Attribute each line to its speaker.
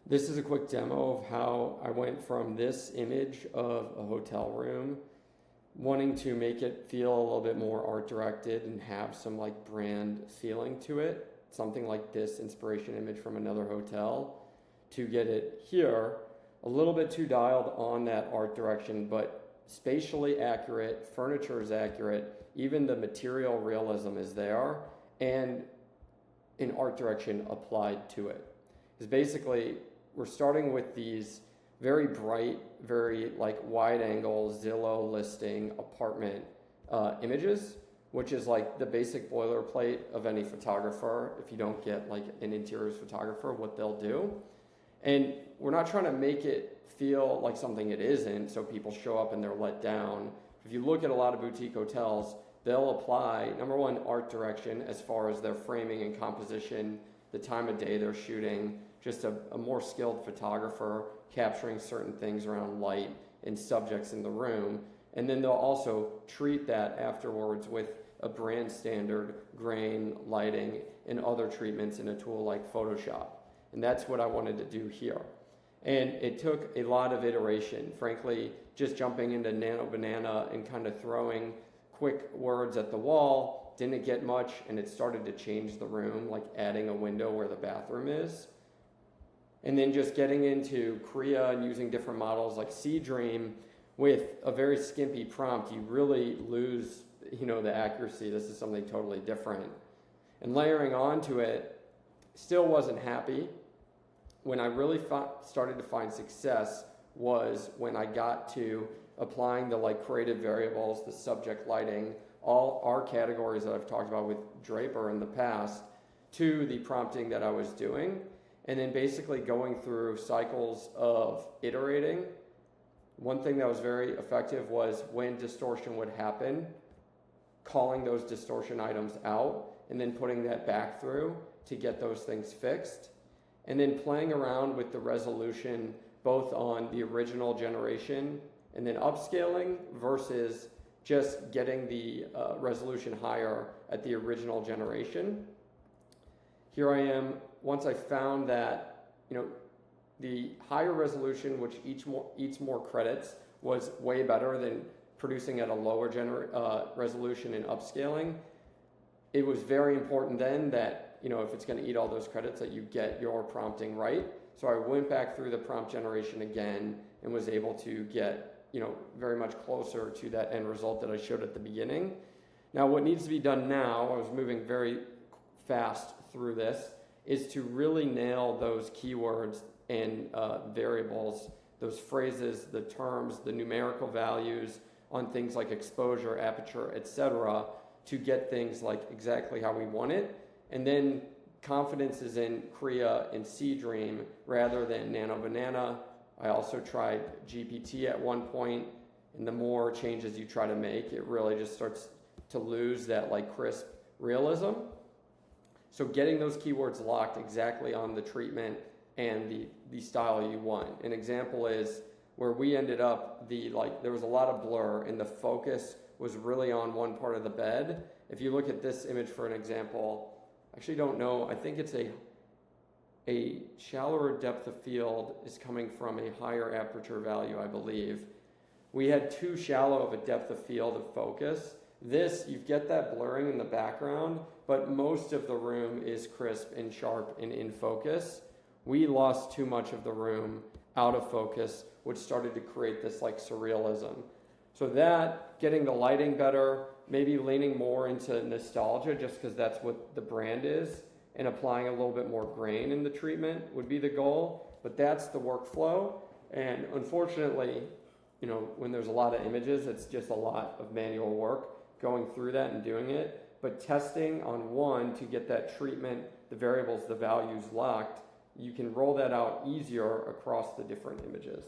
Speaker 1: This is a quick demo of how I went from this image of a hotel room, wanting to make it feel a little bit more art directed and have some like brand feeling to it, something like this inspiration image from another hotel, to get it here, a little bit too dialed on that art direction, but spatially accurate, furniture is accurate, even the material realism is there, and an art direction applied to it. Because basically, we're starting with these very bright, very like wide angle Zillow listing apartment images, which is like the basic boilerplate of any photographer. If you don't get like an interiors photographer, what they'll do. And we're not trying to make it feel like something it isn't, so people show up and they're let down. If you look at a lot of boutique hotels, they'll apply, number one, art direction as far as their framing and composition, the time of day they're shooting, just a more skilled photographer capturing certain things around light and subjects in the room. And then they'll also treat that afterwards with a brand standard grain, lighting, and other treatments in a tool like Photoshop. And that's what I wanted to do here. And it took a lot of iteration. Frankly, just jumping into NanoBanana and kind of throwing quick words at the wall didn't get much, and it started to change the room, like adding a window where the bathroom is. And then just getting into Crea and using different models like SeaDream with a very skimpy prompt, you really lose, the accuracy. This is something totally different. And layering onto it, still wasn't happy. When I really started to find success was when I got to applying the like creative variables, the subject lighting, all our categories that I've talked about with DRAPER in the past, to the prompting that I was doing. And then basically going through cycles of iterating. One thing that was very effective was when distortion would happen, calling those distortion items out and then putting that back through to get those things fixed. And then playing around with the resolution both on the original generation and then upscaling versus just getting the resolution higher at the original generation. Here I am, once I found that, the higher resolution, which eats more credits, was way better than producing at a lower resolution and upscaling. It was very important then that, if it's going to eat all those credits, that you get your prompting right. So I went back through the prompt generation again and was able to get, very much closer to that end result that I showed at the beginning. Now, what needs to be done now, I was moving very fast through this, is to really nail those keywords and variables, those phrases, the terms, the numerical values on things like exposure, aperture, etc., to get things like exactly how we want it. And then confidence is in Crea and SeaDream rather than NanoBanana. I also tried GPT at one point, and the more changes you try to make, it really just starts to lose that like crisp realism. So getting those keywords locked exactly on the treatment and the style you want. An example is where we ended up, there was a lot of blur and the focus was really on one part of the bed. If you look at this image for an example, I actually don't know, I think it's a shallower depth of field is coming from a higher aperture value, I believe. We had too shallow of a depth of field of focus. This, you get that blurring in the background, but most of the room is crisp and sharp and in focus. We lost too much of the room out of focus, which started to create this like surrealism. So that, getting the lighting better, maybe leaning more into nostalgia just because that's what the brand is, and applying a little bit more grain in the treatment would be the goal. But that's the workflow. And unfortunately, when there's a lot of images, it's just a lot of manual work going through that and doing it. But testing on one to get that treatment, the variables, the values locked, you can roll that out easier across the different images.